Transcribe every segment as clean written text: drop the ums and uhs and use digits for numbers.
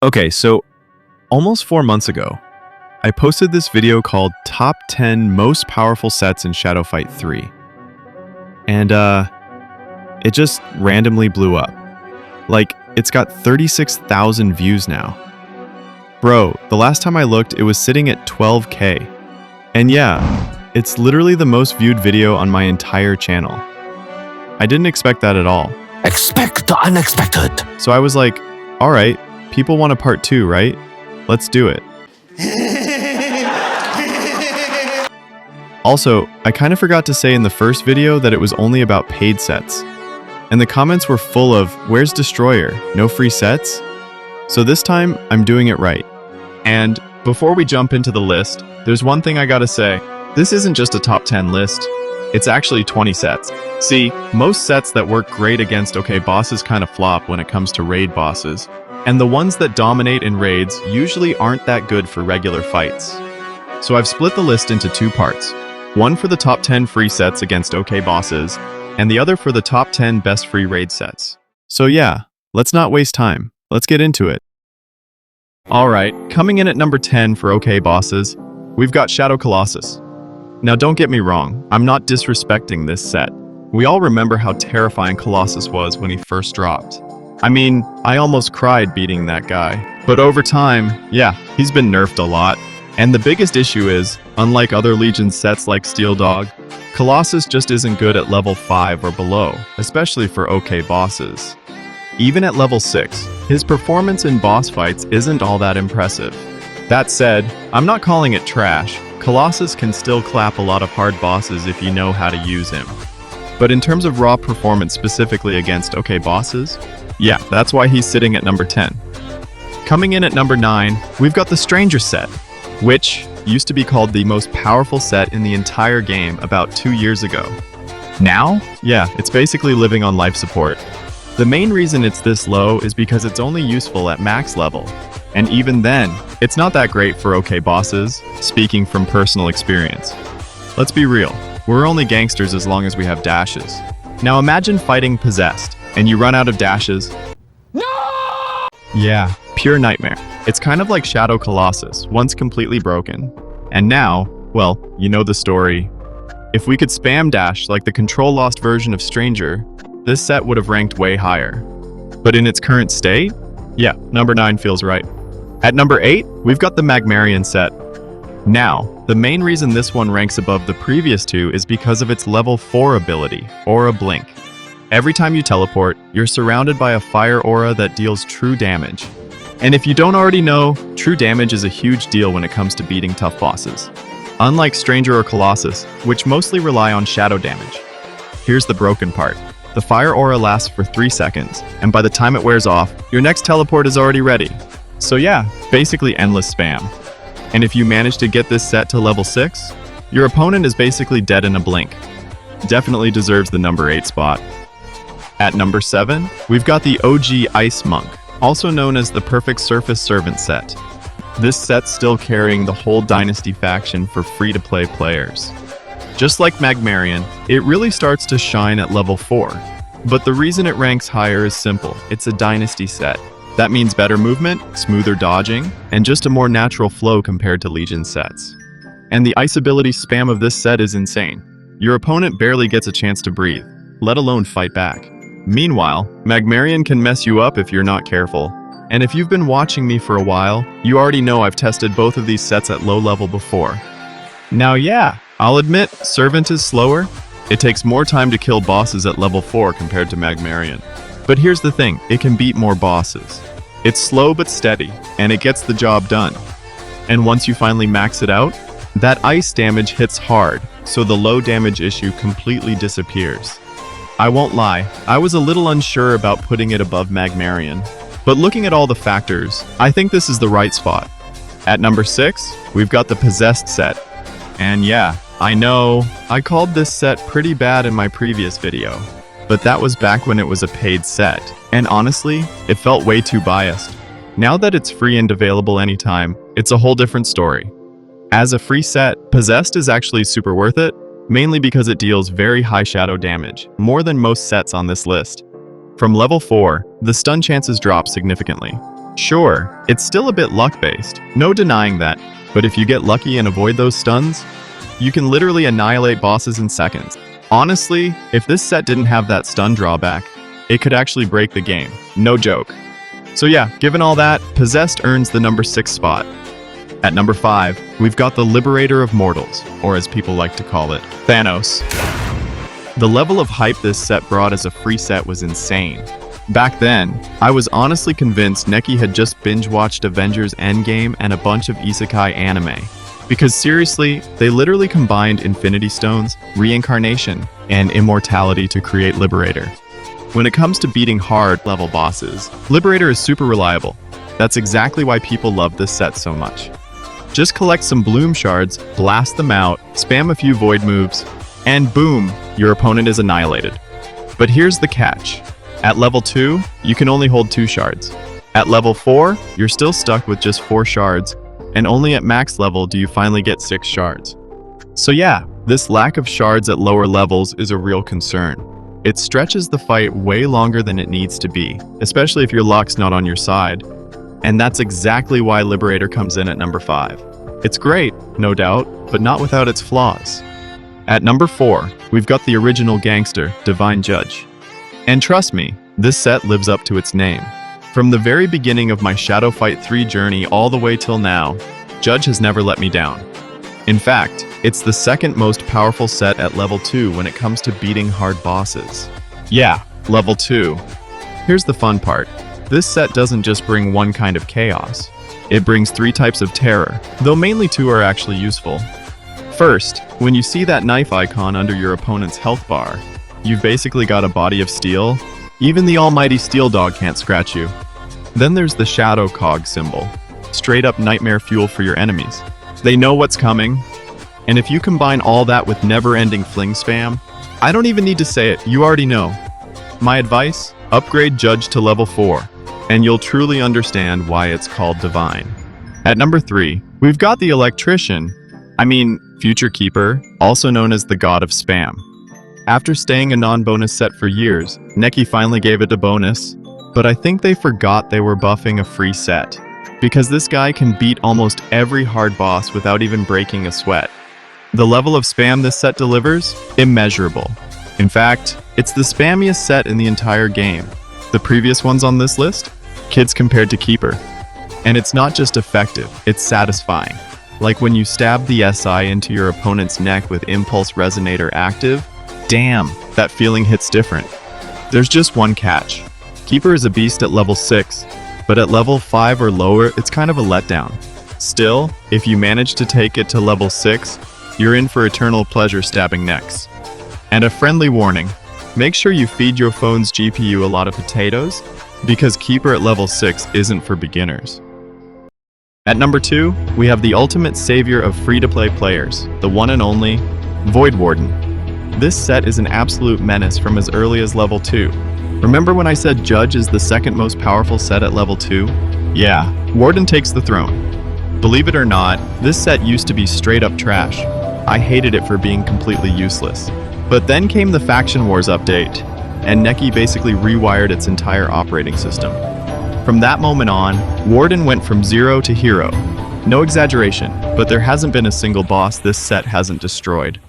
Okay, so almost 4 months ago, I posted this video called Top 10 Most Powerful Sets in Shadow Fight 3. And, it just randomly blew up. Like, it's got 36,000 views now. Bro, the last time I looked, it was sitting at 12K. And yeah, it's literally the most viewed video on my entire channel. I didn't expect that at all. Expect the unexpected. So I was like, alright, people want a part 2, right? Let's do it. Also, I kind of forgot to say in the first video that it was only about paid sets. And the comments were full of, where's Destroyer? No free sets? So this time, I'm doing it right. And before we jump into the list, there's one thing I gotta say. This isn't just a top 10 list. It's actually 20 sets. See, most sets that work great against OK bosses kind of flop when it comes to raid bosses. And the ones that dominate in raids usually aren't that good for regular fights. So I've split the list into two parts. One for the top 10 free sets against OK bosses, and the other for the top 10 best free raid sets. So yeah, let's not waste time. Let's get into it. Alright, coming in at number 10 for OK bosses, we've got Shadow Colossus. Now don't get me wrong, I'm not disrespecting this set. We all remember how terrifying Colossus was when he first dropped. I mean, I almost cried beating that guy. But over time, yeah, he's been nerfed a lot. And the biggest issue is, unlike other Legion sets like Steel Dog, Colossus just isn't good at level 5 or below, especially for OK bosses. Even at level 6, his performance in boss fights isn't all that impressive. That said, I'm not calling it trash. Colossus can still clap a lot of hard bosses if you know how to use him. But in terms of raw performance specifically against OK bosses, yeah, that's why he's sitting at number 10. Coming in at number 9, we've got the Stranger set, which used to be called the most powerful set in the entire game about 2 years ago. Now, yeah, it's basically living on life support. The main reason it's this low is because it's only useful at max level. And even then, it's not that great for OK bosses, speaking from personal experience. Let's be real, we're only gangsters as long as we have dashes. Now imagine fighting Possessed, and you run out of dashes. No! Yeah, pure nightmare. It's kind of like Shadow Colossus, once completely broken. And now, well, you know the story. If we could spam dash like the control lost version of Stranger, this set would have ranked way higher. But in its current state, yeah, number 9 feels right. At number 8, we've got the Magmarian set. Now, the main reason this one ranks above the previous two is because of its level 4 ability, Aura Blink. Every time you teleport, you're surrounded by a fire aura that deals true damage. And if you don't already know, true damage is a huge deal when it comes to beating tough bosses. Unlike Stranger or Colossus, which mostly rely on shadow damage. Here's the broken part. The fire aura lasts for 3 seconds, and by the time it wears off, your next teleport is already ready. So yeah, basically endless spam. And if you manage to get this set to level 6, your opponent is basically dead in a blink. Definitely deserves the number 8 spot. At number 7, we've got the OG Ice Monk, also known as the Perfect Surface Servant set. This set's still carrying the whole Dynasty faction for free-to-play players. Just like Magmarian, it really starts to shine at level 4. But the reason it ranks higher is simple, it's a Dynasty set. That means better movement, smoother dodging, and just a more natural flow compared to Legion sets. And the ice ability spam of this set is insane. Your opponent barely gets a chance to breathe, let alone fight back. Meanwhile, Magmarian can mess you up if you're not careful. And if you've been watching me for a while, you already know I've tested both of these sets at low level before. Now yeah, I'll admit, Servant is slower. It takes more time to kill bosses at level 4 compared to Magmarian. But here's the thing, it can beat more bosses. It's slow but steady, and it gets the job done. And once you finally max it out, that ice damage hits hard, so the low damage issue completely disappears. I won't lie, I was a little unsure about putting it above Magmarian, but looking at all the factors, I think this is the right spot. At number 6, we've got the Possessed set. And yeah, I know, I called this set pretty bad in my previous video, but that was back when it was a paid set, and honestly, it felt way too biased. Now that it's free and available anytime, it's a whole different story. As a free set, Possessed is actually super worth it, mainly because it deals very high shadow damage, more than most sets on this list. From level 4, the stun chances drop significantly. Sure, it's still a bit luck-based, no denying that, but if you get lucky and avoid those stuns, you can literally annihilate bosses in seconds. Honestly, if this set didn't have that stun drawback, it could actually break the game. No joke. So yeah, given all that, Possessed earns the number 6 spot. At number 5, we've got the Liberator of Mortals, or as people like to call it, Thanos. The level of hype this set brought as a free set was insane. Back then, I was honestly convinced Neki had just binge-watched Avengers Endgame and a bunch of isekai anime. Because seriously, they literally combined Infinity Stones, reincarnation, and immortality to create Liberator. When it comes to beating hard-level bosses, Liberator is super reliable. That's exactly why people love this set so much. Just collect some Bloom Shards, blast them out, spam a few Void moves, and boom, your opponent is annihilated. But here's the catch. At level 2, you can only hold 2 shards. At level 4, you're still stuck with just 4 shards, and only at max level do you finally get 6 shards. So yeah, this lack of shards at lower levels is a real concern. It stretches the fight way longer than it needs to be, especially if your luck's not on your side. And that's exactly why Liberator comes in at number 5. It's great, no doubt, but not without its flaws. At number 4, we've got the original gangster, Divine Judge. And trust me, this set lives up to its name. From the very beginning of my Shadow Fight 3 journey all the way till now, Judge has never let me down. In fact, it's the second most powerful set at level 2 when it comes to beating hard bosses. Yeah, level 2. Here's the fun part. This set doesn't just bring one kind of chaos. It brings 3 types of terror, though mainly 2 are actually useful. First, when you see that knife icon under your opponent's health bar, you've basically got a body of steel. Even the almighty Steel Dog can't scratch you. Then there's the Shadow Cog symbol. Straight up nightmare fuel for your enemies. They know what's coming. And if you combine all that with never-ending fling spam, I don't even need to say it, you already know. My advice? Upgrade Judge to level 4, and you'll truly understand why it's called Divine. At number 3, we've got the Future Keeper, also known as the God of Spam. After staying a non-bonus set for years, Neki finally gave it a bonus, but I think they forgot they were buffing a free set, because this guy can beat almost every hard boss without even breaking a sweat. The level of spam this set delivers? Immeasurable. In fact, it's the spammiest set in the entire game. The previous ones on this list? Kids compared to Keeper. And it's not just effective, it's satisfying. Like when you stab the SI into your opponent's neck with Impulse Resonator active, damn, that feeling hits different. There's just one catch. Keeper is a beast at level 6, but at level 5 or lower, it's kind of a letdown. Still, if you manage to take it to level 6, you're in for eternal pleasure stabbing necks. And a friendly warning, make sure you feed your phone's GPU a lot of potatoes, because Keeper at level 6 isn't for beginners. At number 2, we have the ultimate savior of free-to-play players, the one and only Void Warden. This set is an absolute menace from as early as level 2. Remember when I said Judge is the second most powerful set at level 2? Yeah, Warden takes the throne. Believe it or not, this set used to be straight up trash. I hated it for being completely useless. But then came the Faction Wars update, and Neki basically rewired its entire operating system. From that moment on, Warden went from 0 to hero. No exaggeration, but there hasn't been a single boss this set hasn't destroyed.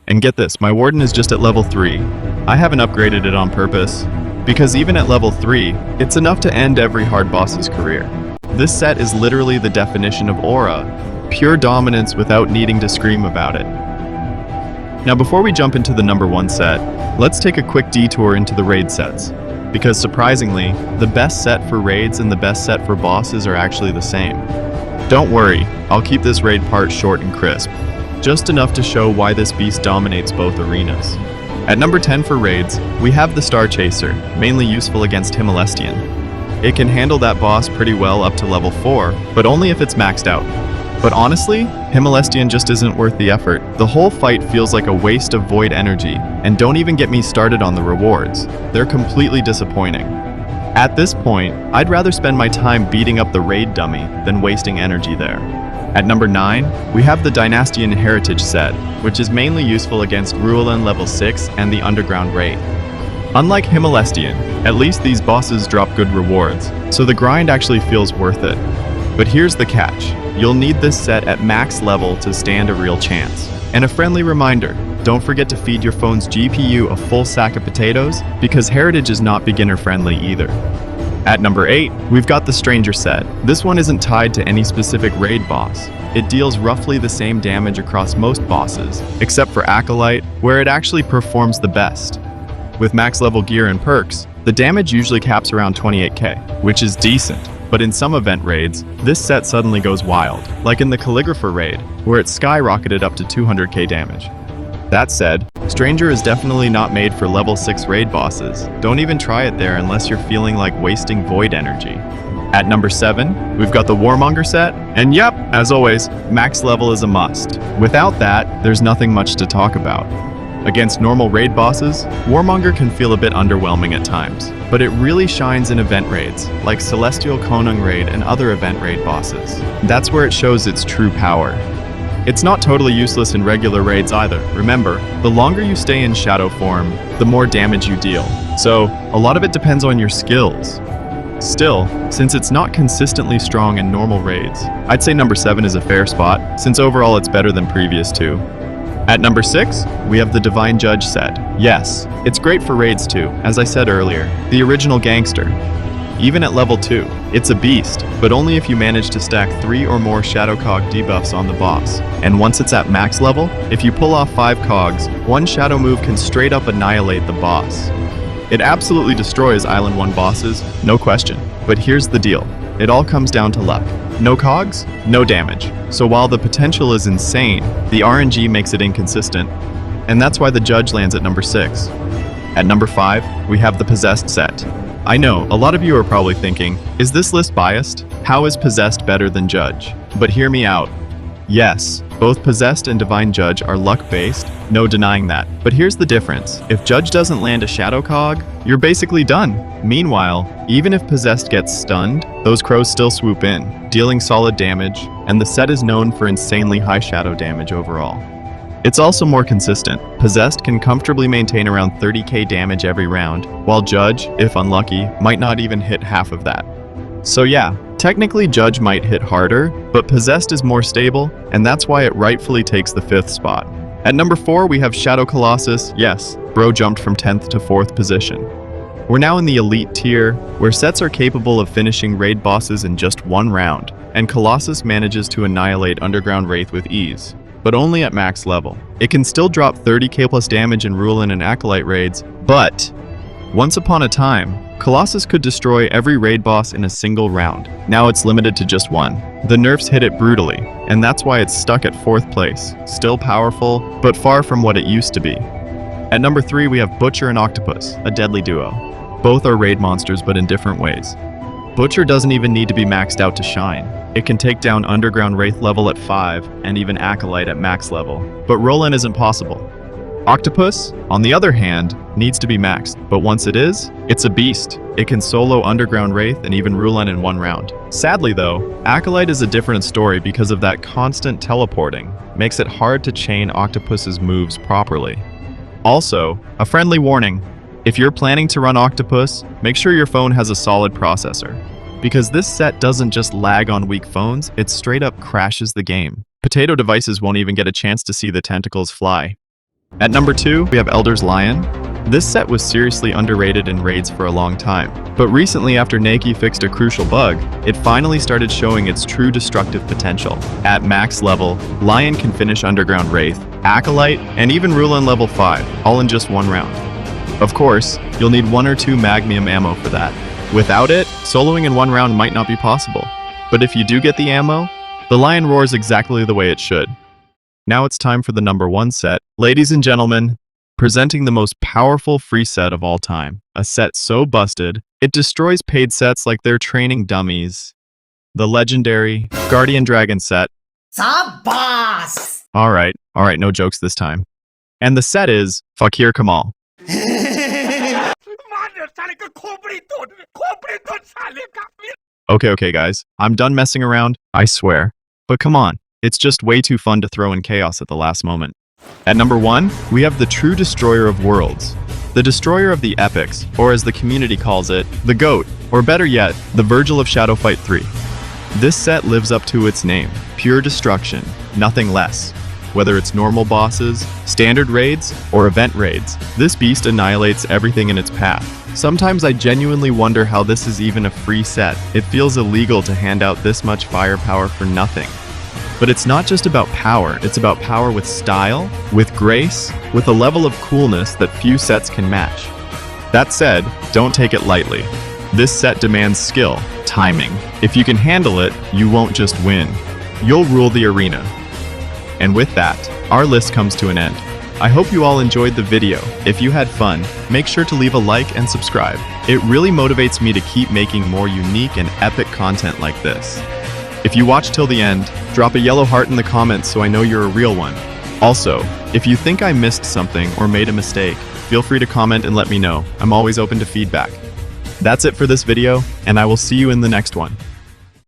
And get this, my Warden is just at level 3. I haven't upgraded it on purpose, because even at level 3, it's enough to end every hard boss's career. This set is literally the definition of aura, pure dominance without needing to scream about it. Now before we jump into the number 1 set, let's take a quick detour into the raid sets. Because surprisingly, the best set for raids and the best set for bosses are actually the same. Don't worry, I'll keep this raid part short and crisp, just enough to show why this beast dominates both arenas. At number 10 for raids, we have the Star Chaser, mainly useful against Himmelestian. It can handle that boss pretty well up to level 4, but only if it's maxed out. But honestly, Himmelestian just isn't worth the effort. The whole fight feels like a waste of void energy, and don't even get me started on the rewards. They're completely disappointing. At this point, I'd rather spend my time beating up the raid dummy than wasting energy there. At number 9, we have the Dynastian Heritage set, which is mainly useful against Ruelan level 6 and the Underground Raid. Unlike Himalestian, at least these bosses drop good rewards, so the grind actually feels worth it. But here's the catch. You'll need this set at max level to stand a real chance. And a friendly reminder, don't forget to feed your phone's GPU a full sack of potatoes, because Heritage is not beginner friendly either. At number 8, we've got the Stranger set. This one isn't tied to any specific raid boss. It deals roughly the same damage across most bosses, except for Acolyte, where it actually performs the best. With max level gear and perks, the damage usually caps around 28k, which is decent. But in some event raids, this set suddenly goes wild, like in the Calligrapher raid, where it skyrocketed up to 200k damage. That said, Stranger is definitely not made for level 6 raid bosses. Don't even try it there unless you're feeling like wasting void energy. At number 7, we've got the Warmonger set, and yep, as always, max level is a must. Without that, there's nothing much to talk about. Against normal raid bosses, Warmonger can feel a bit underwhelming at times, but it really shines in event raids, like Celestial Konung raid and other event raid bosses. That's where it shows its true power. It's not totally useless in regular raids either. Remember, the longer you stay in shadow form, the more damage you deal. So, a lot of it depends on your skills. Still, since it's not consistently strong in normal raids, I'd say number 7 is a fair spot, since overall it's better than previous 2. At number 6, we have the Divine Judge set. Yes, it's great for raids too, as I said earlier, the original gangster. Even at level 2, it's a beast, but only if you manage to stack 3 or more Shadow Cog debuffs on the boss. And once it's at max level, if you pull off 5 cogs, one shadow move can straight up annihilate the boss. It absolutely destroys Island 1 bosses, no question. But here's the deal, it all comes down to luck. No cogs, no damage. So while the potential is insane, the RNG makes it inconsistent, and that's why the Judge lands at number 6. At number 5, we have the Possessed set. I know, a lot of you are probably thinking, is this list biased? How is Possessed better than Judge? But hear me out. Yes, both Possessed and Divine Judge are luck-based, no denying that. But here's the difference. If Judge doesn't land a Shadow Cog, you're basically done. Meanwhile, even if Possessed gets stunned, those crows still swoop in, dealing solid damage, and the set is known for insanely high shadow damage overall. It's also more consistent. Possessed can comfortably maintain around 30k damage every round, while Judge, if unlucky, might not even hit half of that. So yeah, technically Judge might hit harder, but Possessed is more stable, and that's why it rightfully takes the 5th spot. At number 4, we have Shadow Colossus. Yes, bro jumped from 10th to 4th position. We're now in the elite tier, where sets are capable of finishing raid bosses in just 1 round, and Colossus manages to annihilate Underground Wraith with ease, but only at max level. It can still drop 30k plus damage in Rulin and Acolyte raids, but once upon a time, Colossus could destroy every raid boss in a single round. Now it's limited to just 1. The nerfs hit it brutally, and that's why it's stuck at 4th place. Still powerful, but far from what it used to be. At number 3, we have Butcher and Octopus, a deadly duo. Both are raid monsters, but in different ways. Butcher doesn't even need to be maxed out to shine. It can take down Underground Wraith level at 5, and even Acolyte at max level. But roll-in isn't possible. Octopus, on the other hand, needs to be maxed, but once it is, it's a beast. It can solo Underground Wraith and even Rulin in 1 round. Sadly though, Acolyte is a different story because of that constant teleporting. Makes it hard to chain Octopus's moves properly. Also, a friendly warning, if you're planning to run Octopus, make sure your phone has a solid processor. Because this set doesn't just lag on weak phones, it straight up crashes the game. Potato devices won't even get a chance to see the tentacles fly. At number 2, we have Elder's Lion. This set was seriously underrated in raids for a long time, but recently after Nike fixed a crucial bug, it finally started showing its true destructive potential. At max level, Lion can finish Underground Wraith, Acolyte, and even Rulin level 5, all in just 1 round. Of course, you'll need 1 or 2 Magmium ammo for that. Without it, soloing in 1 round might not be possible. But if you do get the ammo, the Lion roars exactly the way it should. Now it's time for the number 1 set. Ladies and gentlemen, presenting the most powerful free set of all time. A set so busted, it destroys paid sets like they're training dummies. The legendary Guardian Dragon set. Sabas! Alright, no jokes this time. And the set is Fakir Kamal. Okay guys, I'm done messing around, I swear. But come on, it's just way too fun to throw in chaos at the last moment. At number 1, we have the true destroyer of worlds. The destroyer of the epics, or as the community calls it, the GOAT, or better yet, the Virgil of Shadow Fight 3. This set lives up to its name, pure destruction, nothing less. Whether it's normal bosses, standard raids, or event raids, this beast annihilates everything in its path. Sometimes I genuinely wonder how this is even a free set. It feels illegal to hand out this much firepower for nothing. But it's not just about power, it's about power with style, with grace, with a level of coolness that few sets can match. That said, don't take it lightly. This set demands skill, timing. If you can handle it, you won't just win. You'll rule the arena. And with that, our list comes to an end. I hope you all enjoyed the video. If you had fun, make sure to leave a like and subscribe. It really motivates me to keep making more unique and epic content like this. If you watched till the end, drop a yellow heart in the comments so I know you're a real one. Also, if you think I missed something or made a mistake, feel free to comment and let me know. I'm always open to feedback. That's it for this video, and I will see you in the next one.